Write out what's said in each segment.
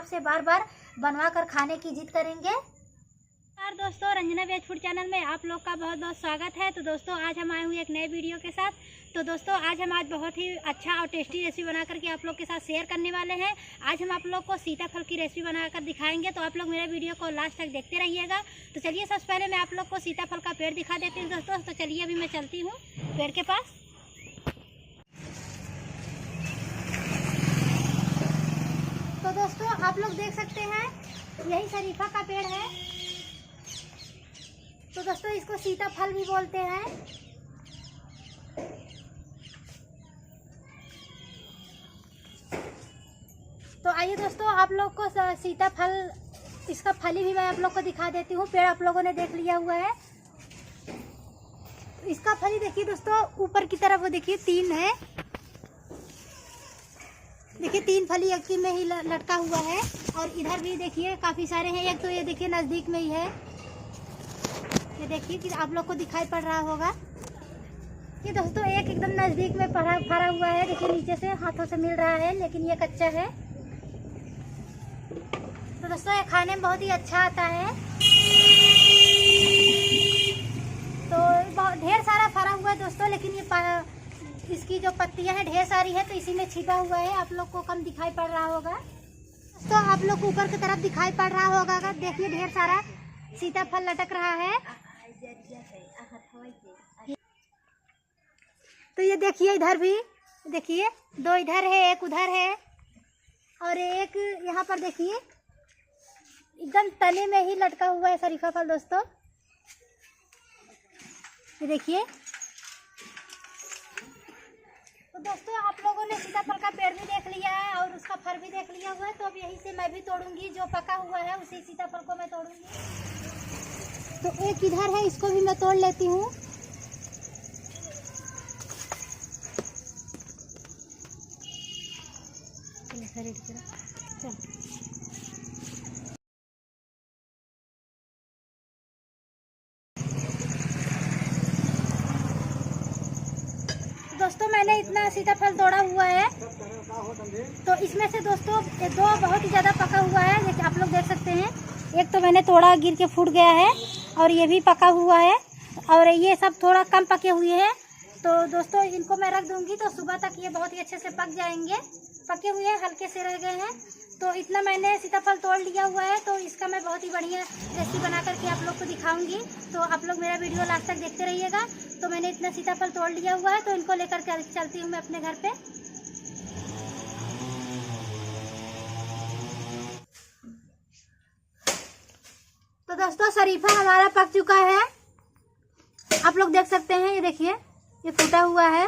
आपसे बार बार बनवा कर खाने की जिद करेंगे। दोस्तों, रंजना वेज फूड चैनल में आप लोग का बहुत बहुत स्वागत है। तो दोस्तों, आज हम आए हुए एक नए वीडियो के साथ। तो दोस्तों, आज बहुत ही अच्छा और टेस्टी रेसिपी बना करके आप लोग के साथ शेयर करने वाले हैं। आज हम आप लोग को सीताफल की रेसिपी बनाकर दिखाएंगे, तो आप लोग मेरे वीडियो को लास्ट तक देखते रहिएगा। तो चलिए, सबसे पहले मैं आप लोग को सीताफल का पेड़ दिखा देती हूँ दोस्तों। तो चलिए, अभी मैं चलती हूँ पेड़ के पास। तो दोस्तों, आप लोग देख सकते हैं, यही शरीफा का पेड़ है। तो दोस्तों, इसको सीताफल भी बोलते हैं। तो आइए दोस्तों, आप लोग को सीताफल, इसका फली भी मैं आप लोग को दिखा देती हूँ। पेड़ आप लोगों ने देख लिया हुआ है। इसका फली देखिए दोस्तों, ऊपर की तरफ वो देखिए 3 है। देखिए 3 फली एक में ही लटका हुआ है। और इधर भी देखिए काफी सारे हैं। एक तो ये देखिए नजदीक में ही है, ये देखिए कि आप लोग को दिखाई पड़ रहा होगा। ये दोस्तों एक एकदम नजदीक में फरा हुआ है। देखिए नीचे से हाथों से मिल रहा है, लेकिन ये कच्चा है। तो दोस्तों, ये खाने में बहुत ही अच्छा आता है। तो बहुत ढेर सारा फरा हुआ है दोस्तों, लेकिन ये इसकी जो पत्तियां हैं ढेर सारी है, तो इसी में छिपा हुआ है। आप लोग को कम दिखाई पड़ रहा होगा। तो आप लोग को ऊपर की तरफ दिखाई पड़ रहा होगा। देखिए ढेर सारा सीताफल लटक रहा है। तो ये देखिए, इधर भी देखिए 2 इधर है, एक उधर है, और एक यहाँ पर देखिए एकदम तने में ही लटका हुआ है शरीफा फल दोस्तों। ये देखिए। तो दोस्तों, आप लोगों ने सीताफल का पेड़ भी देख लिया है और उसका फल भी देख लिया हुआ है। तो अब यहीं से मैं भी तोड़ूंगी, जो पका हुआ है उसी सीताफल को मैं तोड़ूंगी। तो एक इधर है, इसको भी मैं तोड़ लेती हूँ। दोस्तों, मैंने इतना सीताफल तोड़ा हुआ है। तो इसमें से दोस्तों 2 बहुत ही ज़्यादा पका हुआ है, जैसे आप लोग देख सकते हैं। एक तो मैंने तोड़ा, गिर के फूट गया है, और ये भी पका हुआ है, और ये सब थोड़ा कम पके हुए हैं। तो दोस्तों, इनको मैं रख दूंगी, तो सुबह तक ये बहुत ही अच्छे से पक जाएंगे। पके हुए हैं, हल्के से रह गए हैं। तो इतना मैंने सीताफल तोड़ लिया हुआ है। तो इसका मैं बहुत ही बढ़िया रेसिपी बना करके आप लोग को दिखाऊंगी। तो आप लोग मेरा वीडियो लास्ट तक देखते रहिएगा। तो मैंने इतना सीताफल तोड़ लिया हुआ है, तो इनको लेकर के चलती हूँ मैं अपने घर पे। तो दोस्तों, शरीफा हमारा पक चुका है। आप लोग देख सकते हैं, ये देखिए, ये फूटा हुआ है,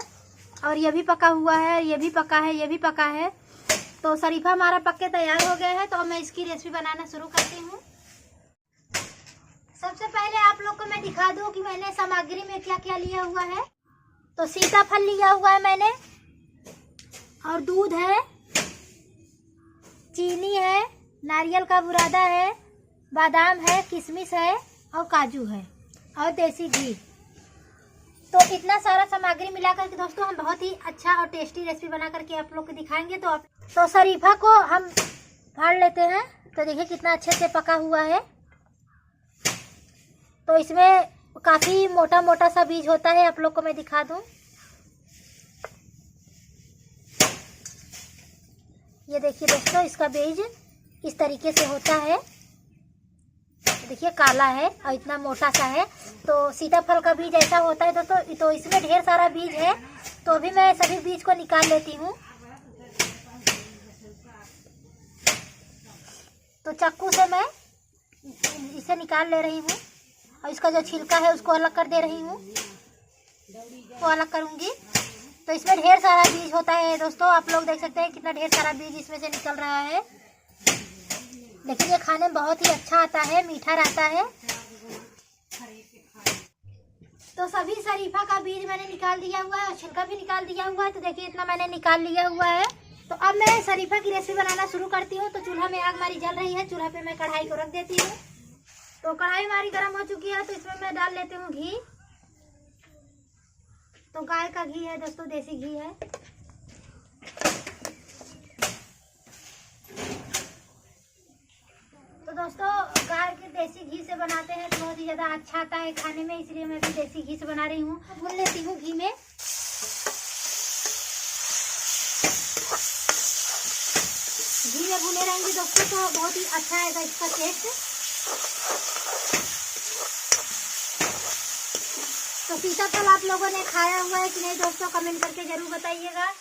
और ये भी पका हुआ है, ये भी पका है, ये भी पका है। तो शरीफा हमारा पक के तैयार हो गया है। तो अब मैं इसकी रेसिपी बनाना शुरू करती हूँ। सबसे पहले आप लोग को मैं दिखा दूं कि मैंने सामग्री में क्या क्या लिया हुआ है। तो सीताफल लिया हुआ है मैंने, और दूध है, चीनी है, नारियल का बुरादा है, बादाम है, किशमिश है, और काजू है, और देसी घी। तो इतना सारा सामग्री मिलाकर के दोस्तों हम बहुत ही अच्छा और टेस्टी रेसिपी बना करके आप लोग को दिखाएंगे। तो शरीफा को हम फाड़ लेते हैं। तो देखिए कितना अच्छे से पका हुआ है। तो इसमें काफी मोटा मोटा सा बीज होता है, आप लोग को मैं दिखा दूं। ये देखिए दोस्तों, इसका बीज इस तरीके से होता है। देखिए काला है और इतना मोटा सा है। तो सीताफल का बीज ऐसा होता है दोस्तों। तो इसमें ढेर सारा बीज है। तो अभी मैं सभी बीज को निकाल लेती हूँ। तो चाकू से मैं इसे निकाल ले रही हूँ, और इसका जो छिलका है उसको अलग कर दे रही हूँ, वो अलग करूँगी। तो इसमें ढेर सारा बीज होता है दोस्तों। आप लोग देख सकते हैं कितना ढेर सारा बीज इसमें से निकल रहा है। लेकिन ये खाने में बहुत ही अच्छा आता है, मीठा रहता है। तो सभी शरीफा का बीज मैंने निकाल दिया हुआ है, और छिलका भी निकाल दिया हुआ है। तो देखिए इतना मैंने निकाल लिया हुआ है। तो अब मैं शरीफा की रेसिपी बनाना शुरू करती हूँ। तो चूल्हा में आग हमारी जल रही है। चूल्हा पे मैं कढ़ाई को रख देती हूँ। तो कढ़ाई हमारी गर्म हो चुकी है। तो इसमें मैं डाल लेती हूँ घी। तो गाय का घी है दोस्तों, देसी घी है। दोस्तों गाय के देसी घी से बनाते हैं तो बहुत ही ज़्यादा अच्छा आता है खाने में, इसलिए मैं भी देसी घी से बना रही हूँ। भून लेती हूँ घी में। घी में भुने रहेंगे दोस्तों तो बहुत ही अच्छा आएगा इसका टेस्ट। तो सीताफल आप लोगों ने खाया हुआ है कि नहीं दोस्तों, कमेंट करके जरूर बताइएगा।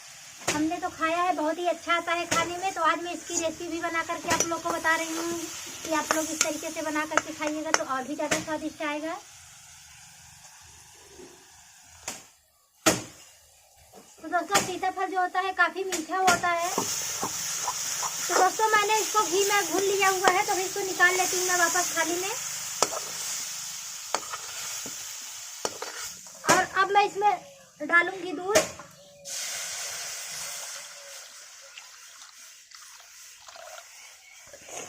हमने तो खाया है, बहुत ही अच्छा आता है खाने में। तो आज मैं इसकी रेसिपी भी बना करके आप लोग को बता रही हूँ कि आप लोग इस तरीके से बना करके खाइएगा तो और भी ज़्यादा स्वादिष्ट आएगा। तो दोस्तों सीताफल जो होता है काफ़ी मीठा होता है। तो दोस्तों मैंने इसको घी में भून लिया हुआ है, तो फिर इसको निकाल लेती हूँ मैं वापस थाली में। और अब मैं इसमें डालूंगी दूध।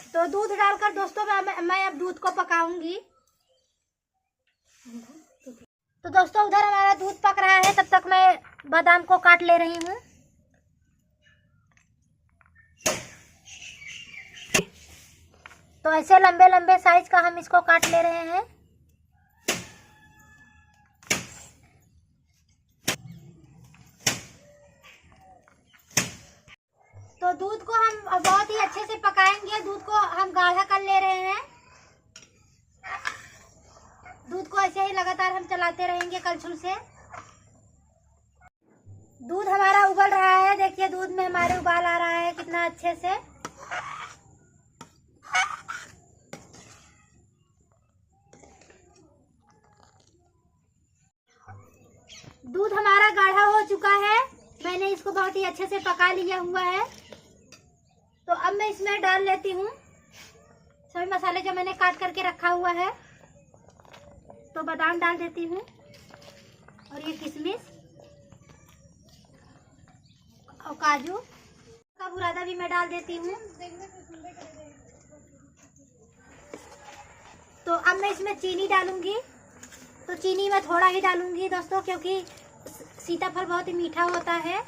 तो दूध डालकर दोस्तों मैं अब दूध को पकाऊंगी। तो दोस्तों उधर हमारा दूध पक रहा है, तब तक मैं बादाम को काट ले रही हूँ। तो ऐसे लंबे लंबे साइज का हम इसको काट ले रहे हैं। तो दूध को हम बहुत ही अच्छे से पकाएंगे। दूध को हम गाढ़ा कर ले रहे हैं। दूध को ऐसे ही लगातार हम चलाते रहेंगे कलछुल से। दूध हमारा उबल रहा है, देखिए दूध में हमारे उबाल आ रहा है कितना अच्छे से। दूध हमारा गाढ़ा हो चुका है, मैंने इसको बहुत ही अच्छे से पका लिया हुआ है। तो अब मैं इसमें डाल लेती हूँ सभी मसाले जो मैंने काट करके रखा हुआ है। तो बादाम डाल देती हूँ और ये किशमिश और काजू का बुरादा भी मैं डाल देती हूँ। तो अब मैं इसमें चीनी डालूंगी। तो चीनी मैं थोड़ा ही डालूंगी दोस्तों, क्योंकि सीताफल बहुत ही मीठा होता है।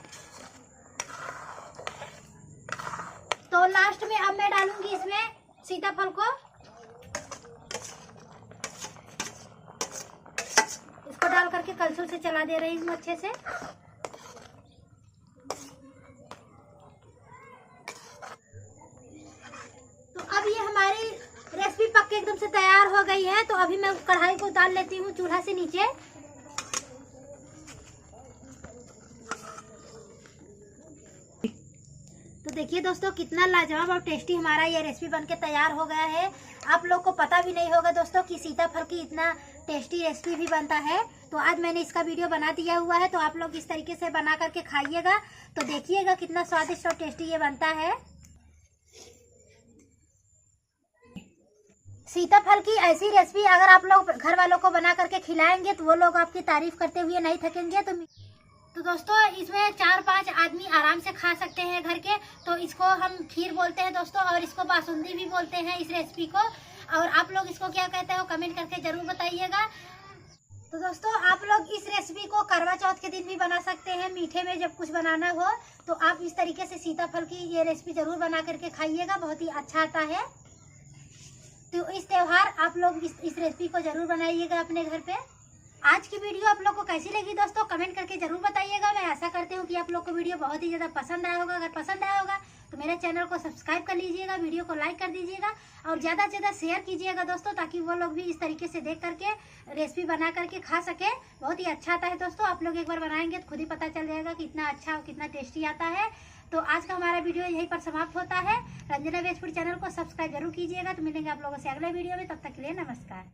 तो लास्ट में अब मैं डालूंगी इसमें सीताफल को। इसको डाल करके कलछुल से चला दे रही हूँ अच्छे से। तो अब ये हमारी रेसिपी पक के एकदम से तैयार हो गई है। तो अभी मैं कढ़ाई को उतार लेती हूँ चूल्हा से नीचे। तो देखिए दोस्तों कितना लाजवाब और टेस्टी हमारा ये रेसिपी बनके तैयार हो गया है। आप लोग को पता भी नहीं होगा दोस्तों कि सीताफल की इतना टेस्टी रेसिपी भी बनता है। तो आज मैंने इसका वीडियो बना दिया हुआ है, तो आप लोग इस तरीके से बना करके खाइएगा तो देखिएगा कितना स्वादिष्ट और टेस्टी ये बनता है। सीताफल की ऐसी रेसिपी अगर आप लोग घर वालों को बना करके खिलाएंगे तो वो लोग आपकी तारीफ करते हुए नहीं थकेंगे। तो दोस्तों इसमें 4-5 आदमी आराम से खा सकते हैं घर के। तो इसको हम खीर बोलते हैं दोस्तों, और इसको बासुंदी भी बोलते हैं इस रेसिपी को। और आप लोग इसको क्या कहते हो कमेंट करके जरूर बताइएगा। तो दोस्तों आप लोग इस रेसिपी को करवा चौथ के दिन भी बना सकते हैं, मीठे में जब कुछ बनाना हो तो आप इस तरीके से सीताफल की ये रेसिपी जरूर बना करके खाइएगा, बहुत ही अच्छा आता है। तो इस त्योहार आप लोग इस रेसिपी को जरूर बनाइएगा अपने घर पे। आज की वीडियो आप लोग को कैसी लगी दोस्तों कमेंट करके जरूर बताइएगा। मैं आशा करती हूँ कि आप लोग को वीडियो बहुत ही ज़्यादा पसंद आया होगा। अगर पसंद आया होगा तो मेरे चैनल को सब्सक्राइब कर लीजिएगा, वीडियो को लाइक कर दीजिएगा और ज़्यादा से ज़्यादा शेयर कीजिएगा दोस्तों, ताकि वो लोग भी इस तरीके से देख करके रेसिपी बना करके खा सके। बहुत ही अच्छा आता है दोस्तों, आप लोग एक बार बनाएंगे तो खुद ही पता चल जाएगा कितना अच्छा और कितना टेस्टी आता है। तो आज का हमारा वीडियो यहीं पर समाप्त होता है। रंजना वेज फूड चैनल को सब्सक्राइब जरूर कीजिएगा। तो मिलेंगे आप लोगों से अगले वीडियो में, तब तक के लिए नमस्कार।